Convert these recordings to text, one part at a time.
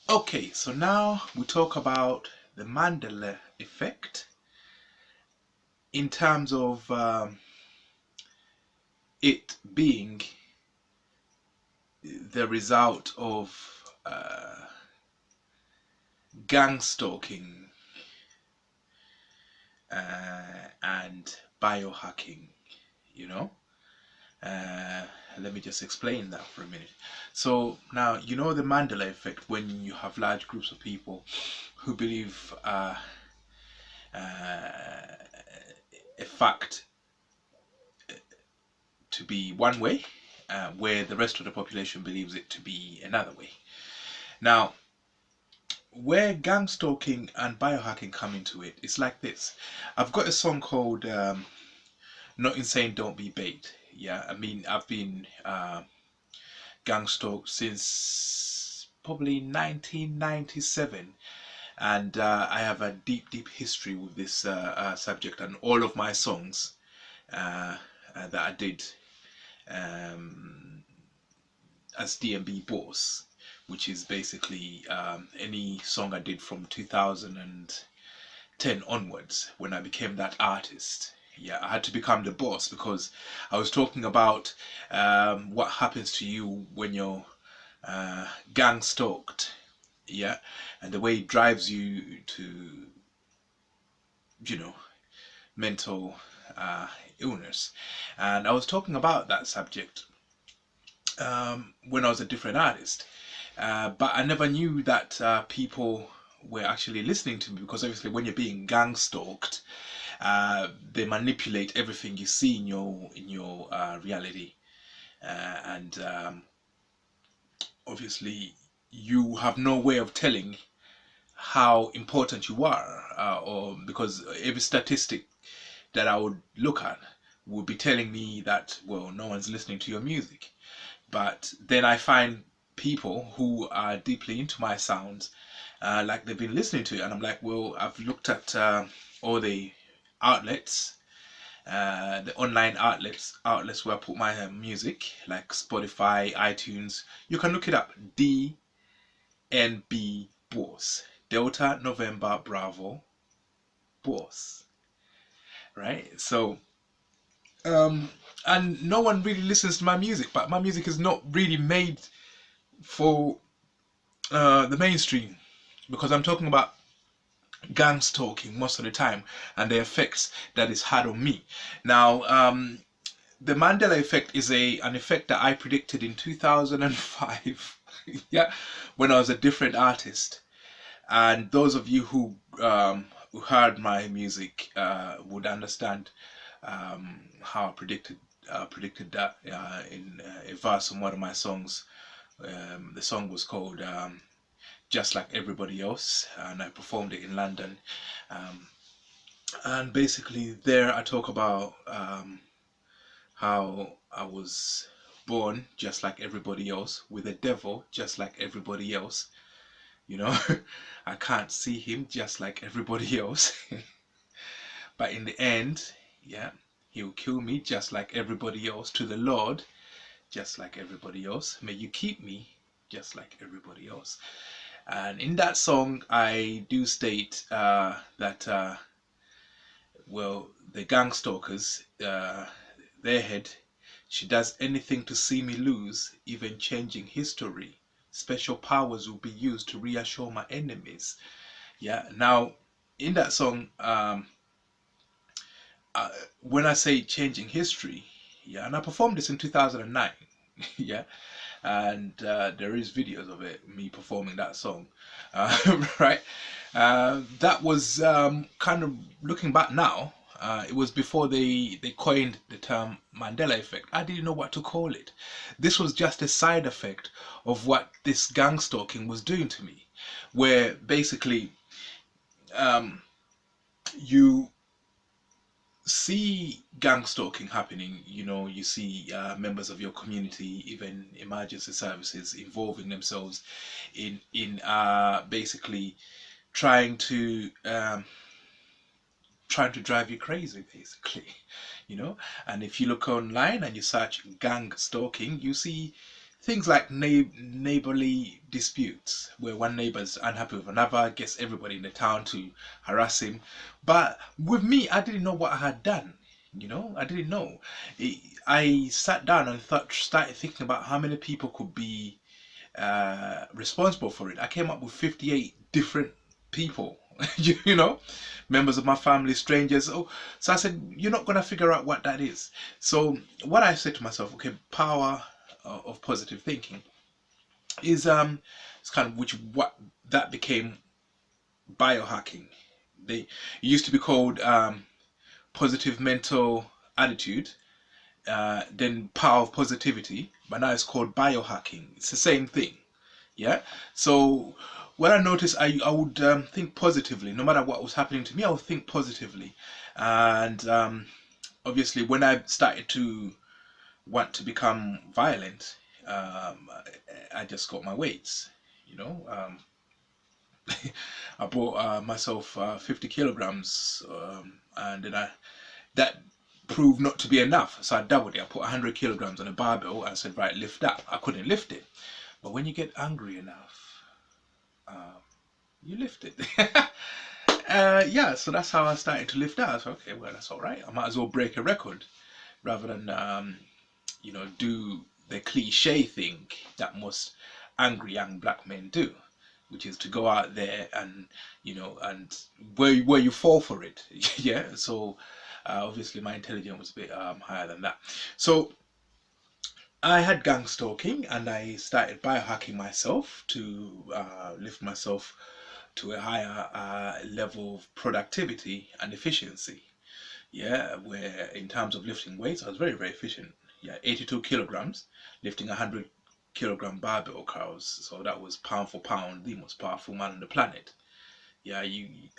Okay, so now we talk about the Mandela effect in terms of it being the result of gang stalking and biohacking, you know. Uh, Let me just explain that for a minute. So now you know the Mandela effect when you have large groups of people who believe a fact to be one way, where the rest of the population believes it to be another way. Now, where gang stalking and biohacking come into it, it's like this. I've got a song called "Not Insane, Don't Be Bait." Yeah, I mean, I've been gang stalked since probably 1997, and I have a deep history with this subject, and all of my songs that I did um, as DMB Boss, which is basically any song I did from 2010 onwards when I became that artist. Yeah, I had to become the boss because I was talking about what happens to you when you're gang stalked. Yeah, and the way it drives you to, you know, mental illness. And I was talking about that subject when I was a different artist. But I never knew that people were actually listening to me, because obviously when you're being gang stalked, they manipulate everything you see in your reality, and obviously you have no way of telling how important you are, or because every statistic that I would look at would be telling me that, well, no one's listening to your music. But then I find people who are deeply into my sounds, like they've been listening to it, and I'm like, well, I've looked at all the outlets, the online outlets where I put my music, like Spotify, iTunes. You can look it up. DNB Boss, Delta November Bravo Boss, right? So and no one really listens to my music, but my music is not really made for the mainstream, because I'm talking about gang stalking most of the time and the effects that it's had on me. Now, the Mandela effect is an effect that I predicted in 2005. Yeah, when I was a different artist. And those of you who heard my music would understand how I predicted that in a verse on one of my songs. The song was called "Just Like Everybody Else," and I performed it in London. Um, and basically, there I talk about how I was born just like everybody else, with a devil just like everybody else. You know, I can't see him just like everybody else. But in the end, yeah, he'll kill me just like everybody else. To the Lord, just like everybody else. May you keep me just like everybody else. And in that song, I do state that, well, the gang stalkers, their head, she does anything to see me lose, even changing history. Special powers will be used to reassure my enemies. Yeah. Now, in that song, when I say changing history, yeah, and I performed this in 2009, yeah, and there is videos of it, me performing that song, right? That was kind of, looking back now. It was before they coined the term Mandela effect. I didn't know what to call it. This was just a side effect of what this gang stalking was doing to me, where basically um, you see gang stalking happening. You know, you see members of your community, even emergency services, involving themselves in basically trying to trying to drive you crazy, basically. You know. And if you look online and you search gang stalking, you see things like neighborly disputes, where one neighbor's unhappy with another, gets everybody in the town to harass him. But with me, I didn't know what I had done. I didn't know. I sat down and started thinking about how many people could be responsible for it. I came up with 58 different people, you know, members of my family, strangers. So I said, you're not going to figure out what that is. So what I said to myself, okay, power of positive thinking is it's kind of what that became biohacking. It used to be called positive mental attitude, then power of positivity, but now it's called biohacking. It's the same thing. Yeah. So what I noticed, I would think positively. No matter what was happening to me, I would think positively. And obviously, when I started to want to become violent, I just got my weights. You know, I bought myself 50 kilograms, and then that proved not to be enough. So I doubled it. I put 100 kilograms on a barbell and said, right, lift that. I couldn't lift it. But when you get angry enough, you lift it. Yeah, so that's how I started to lift that. I was like, okay, well, that's all right. I might as well break a record rather than, do the cliche thing that most angry young black men do, which is to go out there and, and where you fall for it. Yeah, so obviously my intelligence was a bit higher than that. So I had gang stalking and I started biohacking myself to lift myself to a higher level of productivity and efficiency. Yeah, where in terms of lifting weights, I was very, very efficient. Yeah, 82 kilograms, lifting 100 kilogram barbell curls. So that was pound for pound the most powerful man on the planet. Yeah,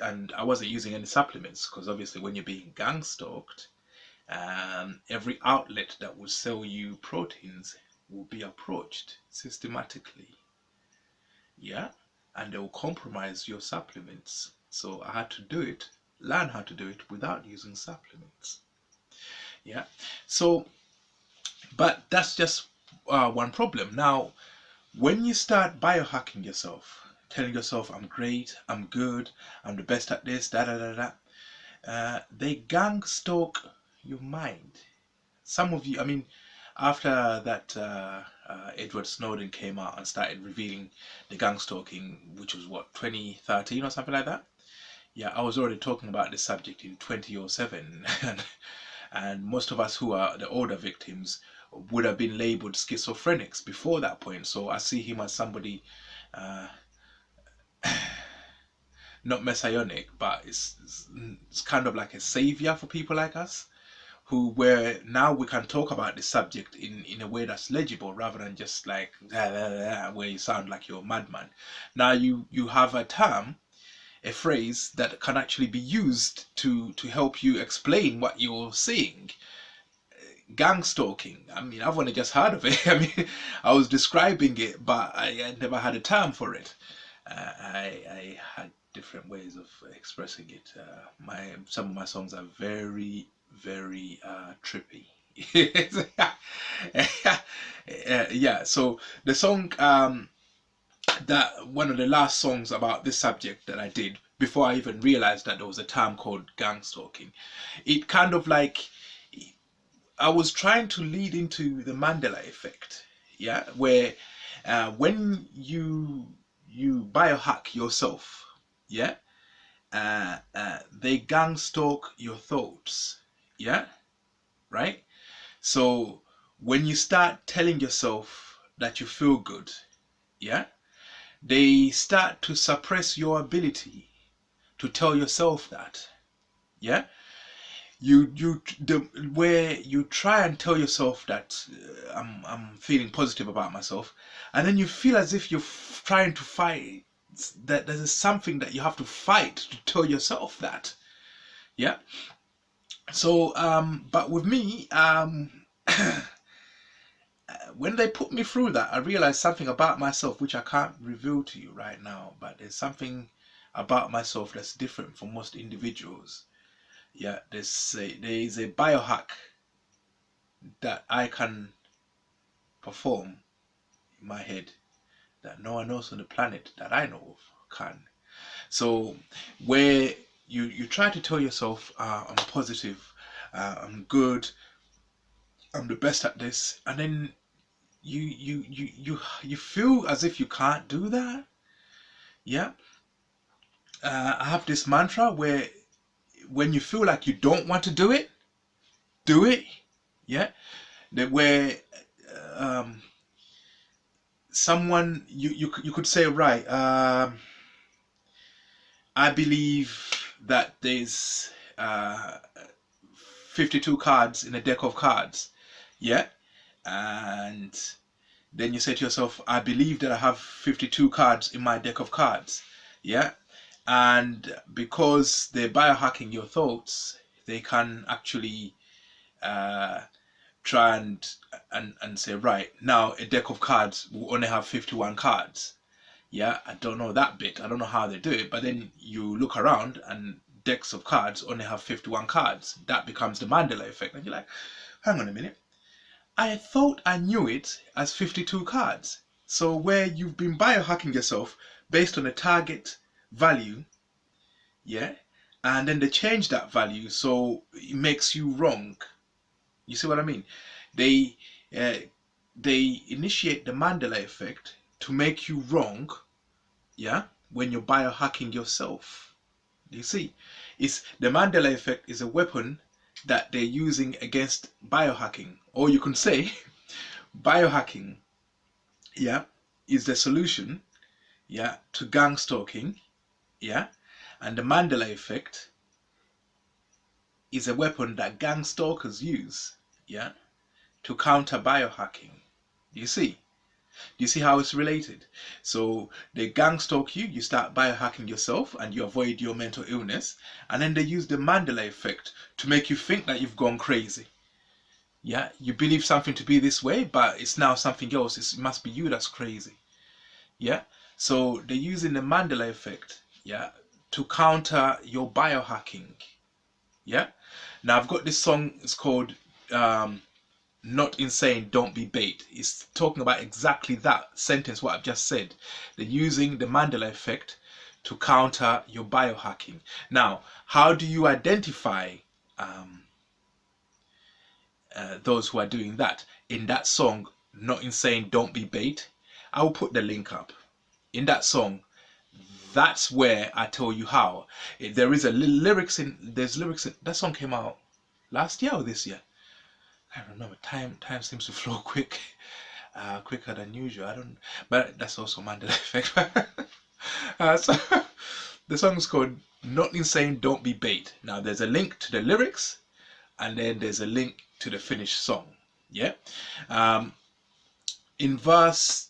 and I wasn't using any supplements because obviously when you're being gang stalked, every outlet that will sell you proteins will be approached systematically. Yeah, and they will compromise your supplements. So I had to learn how to do it without using supplements. Yeah, so but that's just one problem. Now, when you start biohacking yourself, telling yourself, I'm great, I'm good, I'm the best at this, da da da da, they gang stalk your mind. Some of you, I mean, after that Edward Snowden came out and started revealing the gang stalking, which was what, 2013 or something like that. Yeah, I was already talking about this subject in 2007, and most of us who are the older victims would have been labeled schizophrenics before that point. So I see him as somebody uh, not messianic, but it's kind of like a savior for people like us where now we can talk about the subject in a way that's legible rather than just like where you sound like you're a madman. Now you have a term, a phrase that can actually be used to help you explain what you're seeing. Gang stalking. I mean, I've only just heard of it. I mean, I was describing it, but I never had a term for it. I had different ways of expressing it. Some of my songs are very, very trippy. Yeah. So the song that one of the last songs about this subject that I did before I even realized that there was a term called gang stalking, it kind of like I was trying to lead into the Mandela effect, yeah, where when you biohack yourself, yeah, they gang stalk your thoughts, yeah, right. So when you start telling yourself that you feel good, yeah, they start to suppress your ability to tell yourself that, yeah. Where you try and tell yourself that I'm feeling positive about myself, and then you feel as if you're trying to fight, that there's something that you have to fight to tell yourself that, yeah. So but with me, when they put me through that, I realized something about myself which I can't reveal to you right now, but there's something about myself that's different from most individuals. Yeah, there is a biohack that I can perform in my head that no one else on the planet that I know of can. So where you try to tell yourself, I'm positive, I'm good, I'm the best at this, and then you feel as if you can't do that. Yeah. I have this mantra where when you feel like you don't want to do it, do it. Yeah. That where um, someone you could say, right, I believe that there's 52 cards in a deck of cards. Yeah. And then you say to yourself, I believe that I have 52 cards in my deck of cards. Yeah. And because they're biohacking your thoughts, they can actually uh, try and say, right, now a deck of cards will only have 51 cards. Yeah, I don't know that bit. I don't know how they do it. But then you look around and decks of cards only have 51 cards. That becomes the Mandela effect. And you're like, hang on a minute. I thought I knew it as 52 cards. So where you've been biohacking yourself based on a target value, yeah, and then they change that value so it makes you wrong. You see what I mean? They uh, they initiate the Mandela effect to make you wrong, yeah, when you're biohacking yourself. You see, it's the Mandela effect is a weapon that they're using against biohacking, or you can say biohacking, yeah, is the solution, yeah, to gang stalking, yeah, and the Mandela effect is a weapon that gang stalkers use, yeah, to counter biohacking. You see? You see how it's related? So they gang stalk you, you start biohacking yourself, and you avoid your mental illness, and then they use the Mandela effect to make you think that you've gone crazy. Yeah, you believe something to be this way, but it's now something else. It must be you that's crazy. Yeah. So they're using the Mandela effect, yeah, to counter your biohacking. Yeah. Now I've got this song. It's called "Not Insane, Don't Be Bait." It's talking about exactly that sentence what I've just said. They're using the Mandela effect to counter your biohacking. Now, how do you identify um, those who are doing that? In that song, "Not Insane, Don't Be Bait," I will put the link up. In that song, that's where I tell you how. There is a lyrics in. There's lyrics in that song. Came out last year or this year. I don't remember. Time seems to flow quicker than usual. I don't. But that's also Mandela effect. So the song is called "Not Insane, Don't Be Bait." Now there's a link to the lyrics, and then there's a link to the finished song. Yeah. Um, in verse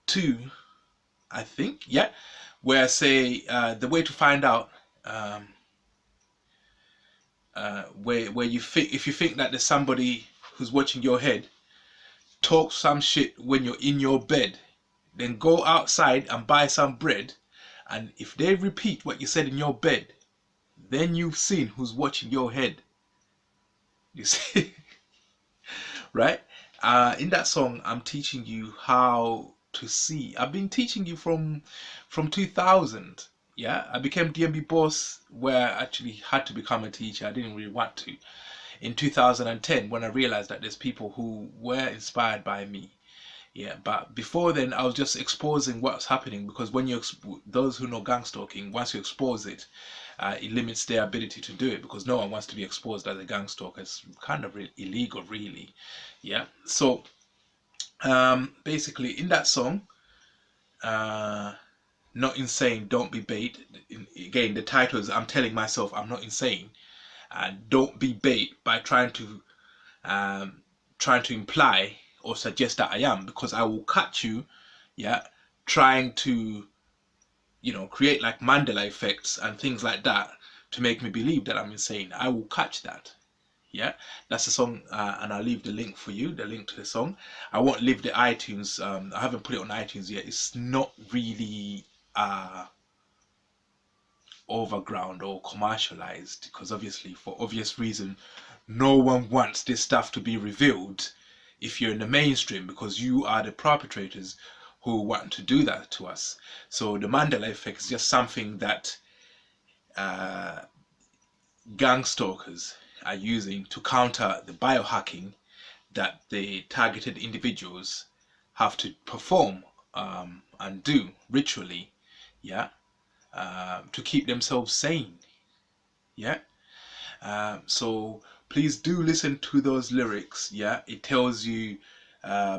2, I think. Yeah, where I say the way to find out. Um, where you think, if you think that there's somebody who's watching your head, talk some shit when you're in your bed, then go outside and buy some bread, and if they repeat what you said in your bed, then you've seen who's watching your head. You see? Right? In that song, I'm teaching you how to see. I've been teaching you from 2000. Yeah, I became DMB boss where I actually had to become a teacher. I didn't really want to. In 2010, when I realized that there's people who were inspired by me. Yeah, but before then, I was just exposing what's happening, because when you those who know gang stalking, once you expose it, it limits their ability to do it, because no one wants to be exposed as a gang stalker. It's kind of illegal, really. Yeah. So basically, in that song, uh, "Not Insane, Don't Be Bait." Again, the title is I'm telling myself I'm not insane, and don't be bait by um, trying to imply or suggest that I am, because I will catch you, yeah, trying to, create like Mandela effects and things like that to make me believe that I'm insane. I will catch that. Yeah, that's the song, and I'll leave the link for you, the link to the song. I won't leave the iTunes. I haven't put it on iTunes yet. It's not really overground or commercialized, because obviously, for obvious reason, no one wants this stuff to be revealed, if you're in the mainstream, because you are the perpetrators who want to do that to us. So the Mandela effect is just something that gang stalkers are using to counter the biohacking that the targeted individuals have to perform and do ritually, yeah, to keep themselves sane, yeah. So please do listen to those lyrics, yeah. It tells you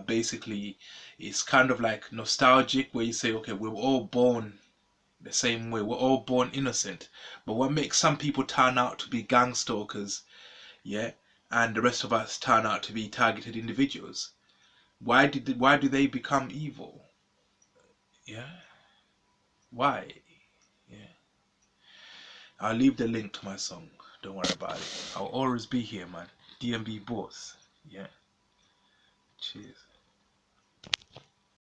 basically, it's kind of like nostalgic, where you say, okay, we were all born the same way, we're all born innocent, but what makes some people turn out to be gang stalkers, yeah, and the rest of us turn out to be targeted individuals? Why do they become evil? Yeah, why? Yeah, I'll leave the link to my song. Don't worry about it. I'll always be here, man. DMB boss. Yeah. Cheers.